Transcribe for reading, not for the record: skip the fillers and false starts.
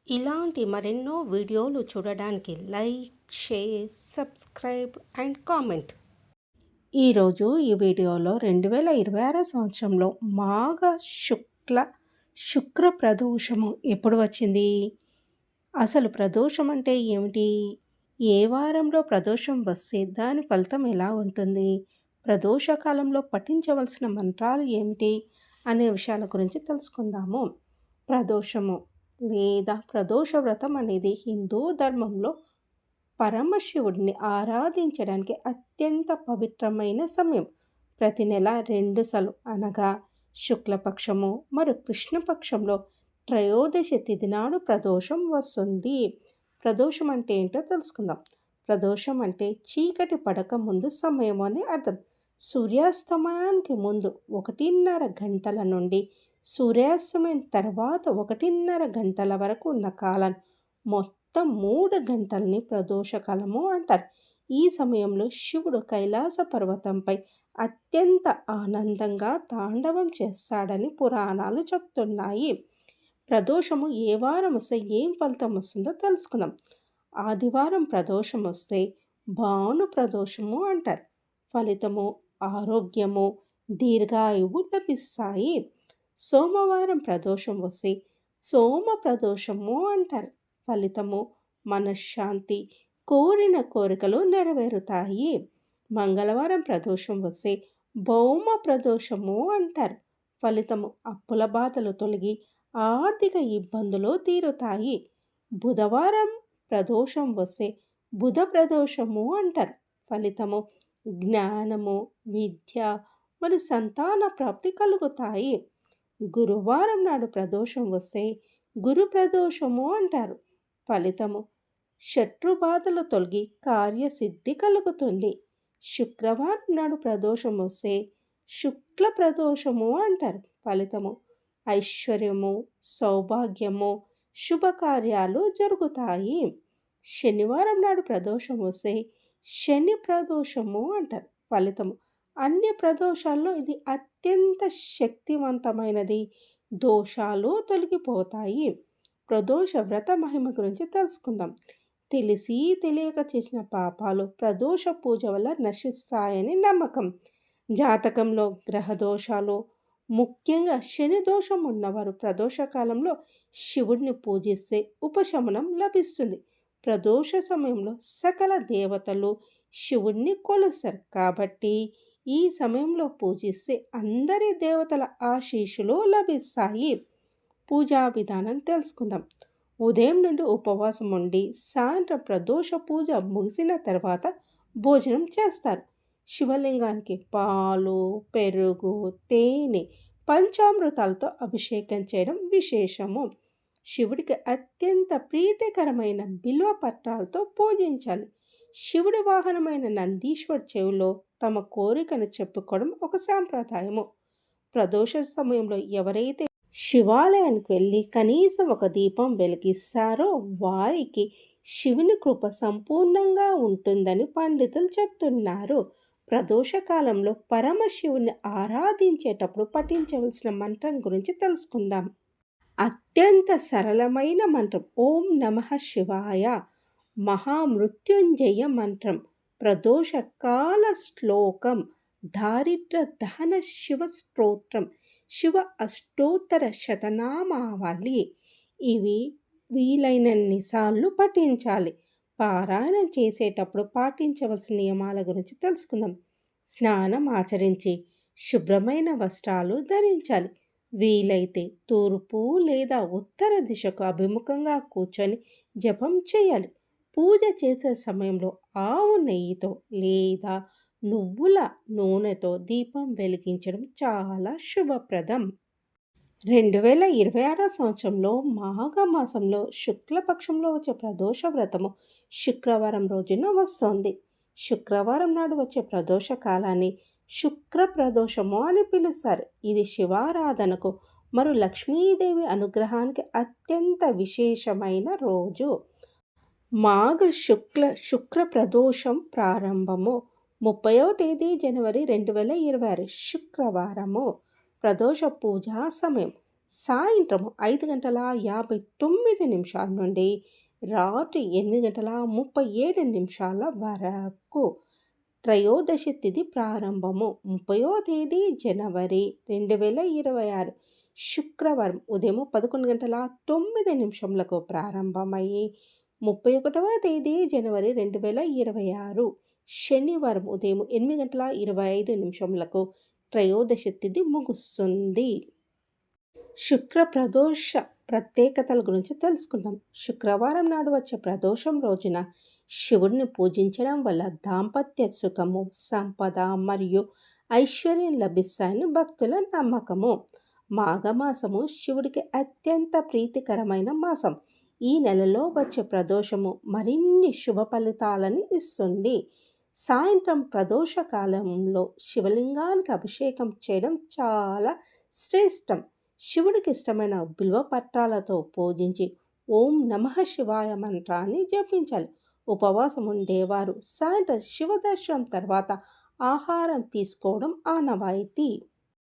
ఇలాంటి మరెన్నో వీడియోలు చూడడానికి like, share, subscribe and comment. ఈరోజు ఈ వీడియోలో 2026 సంవత్సరంలో మాఘ శుక్ర ప్రదోషము ఎప్పుడు వచ్చింది? అసలు ప్రదోషం అంటే ఏమిటి? ఏ వారంలో ప్రదోషం వస్తే దాని ఫలితం ఎలా ఉంటుంది? ప్రదోష కాలంలో పఠించవలసిన మంత్రాలు ఏమిటి? అనే విషయాల గురించి తెలుసుకుందాము. ప్రదోషము లేదా ప్రదోష వ్రతం అనేది హిందూ ధర్మంలో పరమశివుడిని ఆరాధించడానికి అత్యంత పవిత్రమైన సమయం. ప్రతి నెల 2 సార్లు అనగా శుక్లపక్షము మరియు కృష్ణపక్షంలో త్రయోదశి తిథి నాడు ప్రదోషం వస్తుంది. ప్రదోషం అంటే ఏంటో తెలుసుకుందాం. ప్రదోషం అంటే చీకటి పడక ముందు సమయం అని అర్థం. సూర్యాస్తమయానికి ముందు 1:30 గంటల నుండి సూర్యాస్తమయం తర్వాత 1:30 గంటల వరకు ఉన్న కాలం మొత్తం 3 గంటల్ని ప్రదోషకాలము అంటారు. ఈ సమయంలో శివుడు కైలాస పర్వతంపై అత్యంత ఆనందంగా తాండవం చేస్తాడని పురాణాలు చెప్తున్నాయి. ప్రదోషము ఏ వారం వస్తే ఏం ఫలితం వస్తుందో తెలుసుకుందాం. ఆదివారం ప్రదోషం వస్తే భాను ప్రదోషము అంటారు. ఫలితము ఆరోగ్యము, దీర్ఘాయువు లభిస్తాయి. సోమవారం ప్రదోషం వస్తే సోమ ప్రదోషము అంటారు. ఫలితము మనశ్శాంతి, కోరిన కోరికలు నెరవేరుతాయి. మంగళవారం ప్రదోషం వస్తే భౌమ ప్రదోషము అంటారు. ఫలితము అప్పుల బాధలు తొలగి ఆర్థిక ఇబ్బందులు తీరుతాయి. బుధవారం ప్రదోషం వస్తే బుధ ప్రదోషము అంటారు. ఫలితము జ్ఞానము, విద్య మరియు సంతాన ప్రాప్తి కలుగుతాయి. గురువారం నాడు ప్రదోషం వస్తే గురు ప్రదోషము అంటారు. ఫలితము శత్రు బాధలు తొలగి కార్యసిద్ధి కలుగుతుంది. శుక్రవారం నాడు ప్రదోషం వస్తే శుక్ల ప్రదోషము అంటారు. ఫలితము ఐశ్వర్యము, సౌభాగ్యము, శుభకార్యాలు జరుగుతాయి. శనివారం నాడు ప్రదోషం వస్తే శని ప్రదోషము అంటారు. ఫలితము అన్ని ప్రదోషాల్లో ఇది అత్యంత శక్తివంతమైనది. దోషాలు తొలగిపోతాయి. ప్రదోష వ్రత మహిమ గురించి తెలుసుకుందాం. తెలిసి తెలియక చేసిన పాపాలు ప్రదోష పూజ వల్ల నశిస్తాయని నమ్మకం. జాతకంలో గ్రహ దోషాలు, ముఖ్యంగా శని దోషం ఉన్నవారు ప్రదోషకాలంలో శివుడిని పూజిస్తే ఉపశమనం లభిస్తుంది. ప్రదోష సమయంలో సకల దేవతలు శివుడిని కొలుస్తారు కాబట్టి ఈ సమయంలో పూజిస్తే అందరి దేవతల ఆశీస్సులు లభిస్తాయి. పూజా విధానం తెలుసుకుందాం. ఉదయం నుండి ఉపవాసం ఉండి సాయంత్రం ప్రదోష పూజ ముగిసిన తర్వాత భోజనం చేస్తారు. శివలింగానికి పాలు, పెరుగు, తేనె, పంచామృతాలతో అభిషేకం చేయడం విశేషము. శివుడికి అత్యంత ప్రీతికరమైన బిల్వ పత్రాలతో పూజించాలి. శివుడి వాహనమైన నందీశ్వర్ చెవిలో తమ కోరికను చెప్పుకోవడం ఒక సాంప్రదాయము. ప్రదోష సమయంలో ఎవరైతే శివాలయానికి వెళ్ళి కనీసం ఒక దీపం వెలిగిస్తారో వారికి శివుని కృప సంపూర్ణంగా ఉంటుందని పండితులు చెప్తున్నారు. ప్రదోష కాలంలో పరమశివుని ఆరాధించేటప్పుడు పఠించవలసిన మంత్రం గురించి తెలుసుకుందాం. అత్యంత సరళమైన మంత్రం ఓం నమః శివాయ మహామృత్యుంజయ మంత్రం. ప్రదోష కాల శ్లోకం దారిద్ర దహన శివ స్తోత్రం, శివ అష్టోత్తర శతనామావళి. ఇవి వీలైనన్ని సార్లు పఠించాలి. పారాయణం చేసేటప్పుడు పాటించవలసిన నియమాల గురించి తెలుసుకుందాం. స్నానం ఆచరించి శుభ్రమైన వస్త్రాలు ధరించాలి. వీలైతే తూర్పు లేదా ఉత్తర దిశకు అభిముఖంగా కూర్చొని జపం చేయాలి. పూజ చేసే సమయంలో ఆవు నెయ్యితో లేదా నువ్వుల నూనెతో దీపం వెలిగించడం చాలా శుభప్రదం. 2026 సంవత్సరంలో మాఘమాసంలో శుక్లపక్షంలో వచ్చే ప్రదోష వ్రతము శుక్రవారం రోజున వస్తుంది. శుక్రవారం నాడు వచ్చే ప్రదోష కాలాన్ని శుక్ర ప్రదోషము అని పిలుస్తారు. ఇది శివారాధనకు మరియు లక్ష్మీదేవి అనుగ్రహానికి అత్యంత విశేషమైన రోజు. మాఘ శుక్ర ప్రదోషం ప్రారంభము 30వ తేదీ జనవరి 2026 శుక్రవారము. ప్రదోష పూజా సమయం సాయంత్రం 5:59 నుండి రాత్రి 8:37 వరకు త్రయోదశి తిథి ప్రారంభము. 30వ తేదీ జనవరి 2026 శుక్రవారం ఉదయం 11:09 ప్రారంభమయ్యి 31వ తేదీ జనవరి 2026 శనివారం ఉదయం 8:25 త్రయోదశి తిథి ముగుస్తుంది. శుక్ర ప్రదోష ప్రత్యేకతల గురించి తెలుసుకుందాం. శుక్రవారం నాడు వచ్చే ప్రదోషం రోజున శివుడిని పూజించడం వల్ల దాంపత్య సుఖము, సంపద మరియు ఐశ్వర్యం లభిస్తాయని భక్తుల నమ్మకము. మాఘమాసము శివుడికి అత్యంత ప్రీతికరమైన మాసం. ఈ నెలలో వచ్చే ప్రదోషము మరిన్ని శుభ ఫలితాలని ఇస్తుంది. సాయంత్రం ప్రదోష కాలంలో శివలింగానికి అభిషేకం చేయడం చాలా శ్రేష్టం. శివుడికి ఇష్టమైన బిల్వ పత్రాలతో పూజించి ఓం నమః శివాయ మంత్రాన్ని జపించాలి. ఉపవాసం ఉండేవారు సాయంత్రం శివ దర్శనం తర్వాత ఆహారం తీసుకోవడం ఆనవాయితీ.